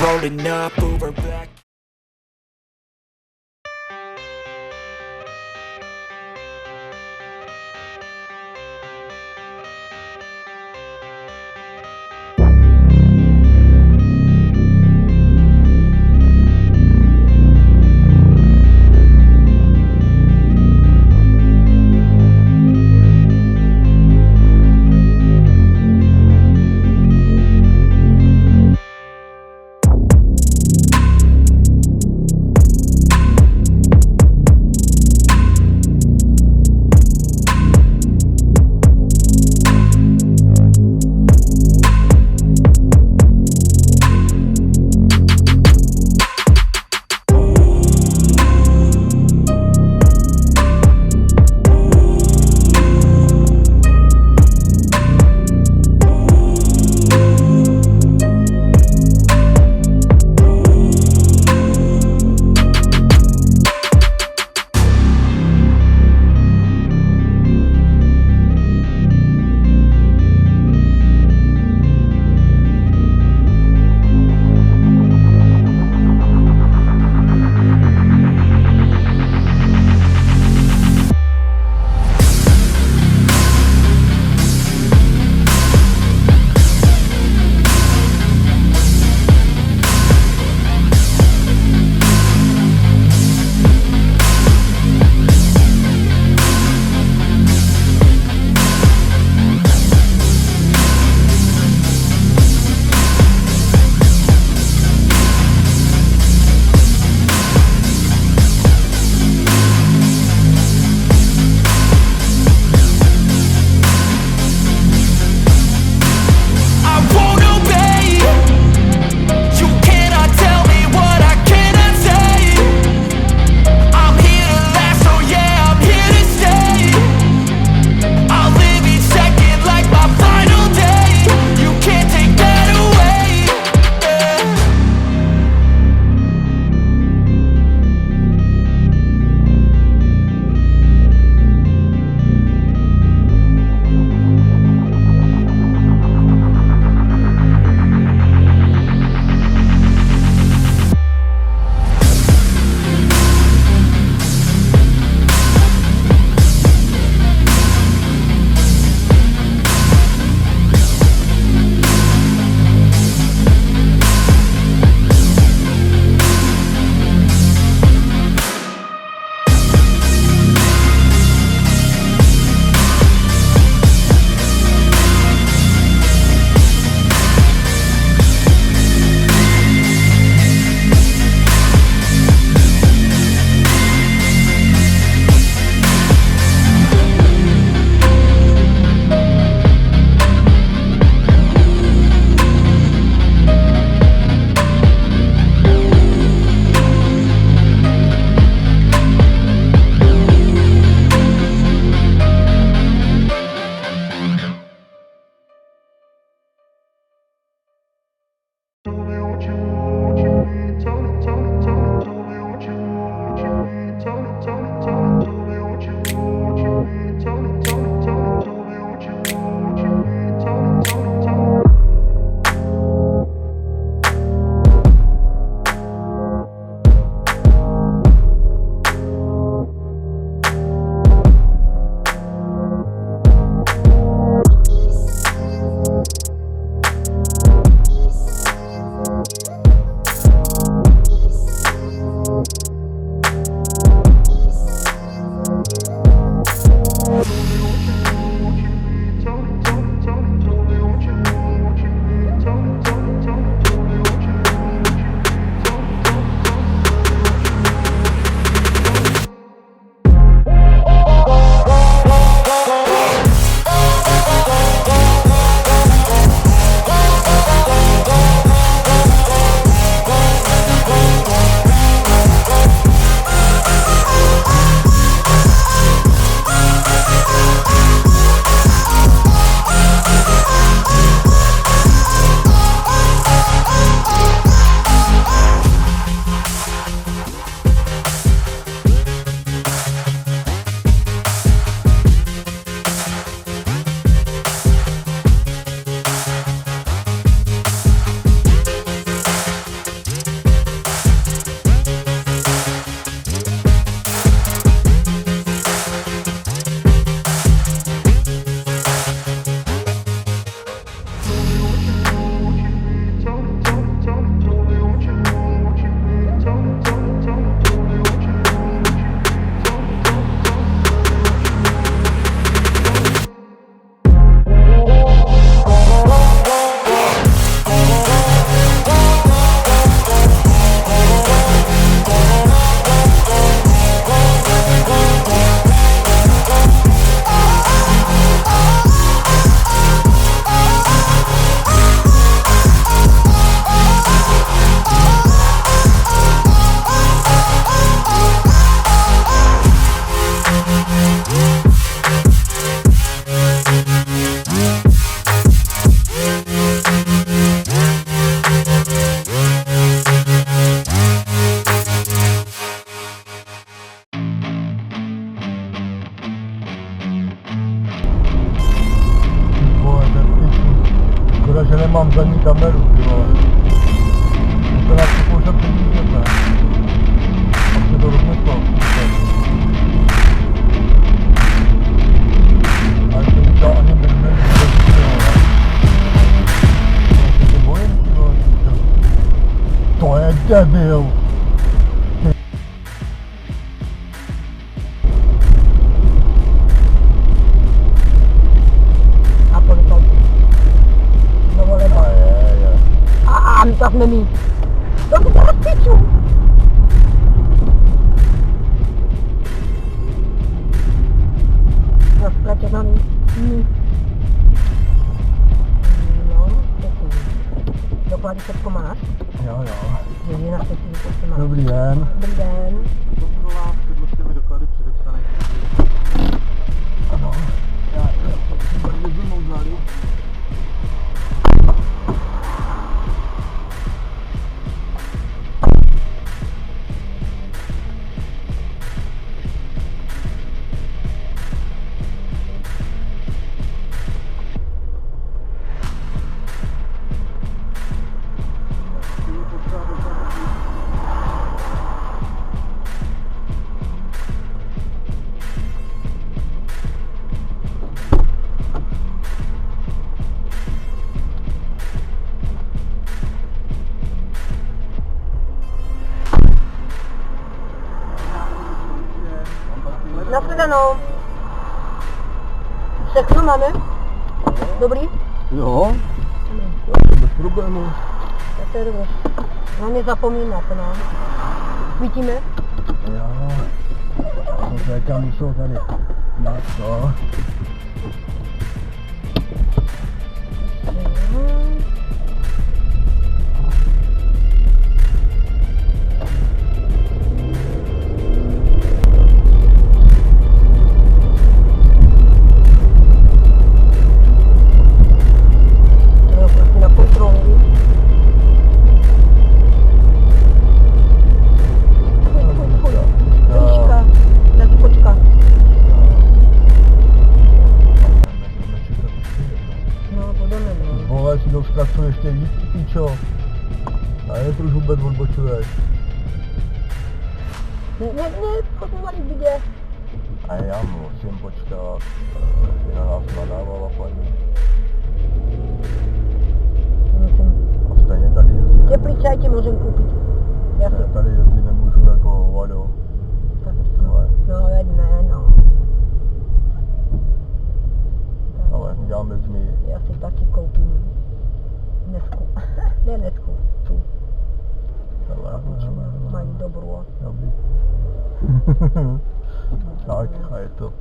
rolling up over black. To je debil. A policajti. Dovoleno. Je. A my tak není. To by teraz piču. Rozpratě na ní. No, děkuji. Doklady všechno máš? Jo. Ježí na všechny doklady máš. Dobrý den. Dobrý den. Kontrola, předložte mi doklady předepsané. Ano. Já jezdím mouznády. Nashledanou. Všechno máme? Dobrý? Jo. Bez problémů. Tak to je dobré. Na mě zapomínat, no. Svítíme? Jo. Jsem se kam jsou tady. Na to. Vole, si to zkracuji ještě víc, píčo. A je to už vůbec odbočuješ. Ne, popovalí vidě. A já musím počkat. Je na nás nadávala paní. A stejně tady jezdí. Teplý čaj ti můžem koupit. Já tady jezdí nemůžu jako hovado. No, ne, no. Ale uděláme zmi. Já si taky koupím dnesku. Ne dnesku, tu. Mají dobrou. Dobrý. Tak, a je to.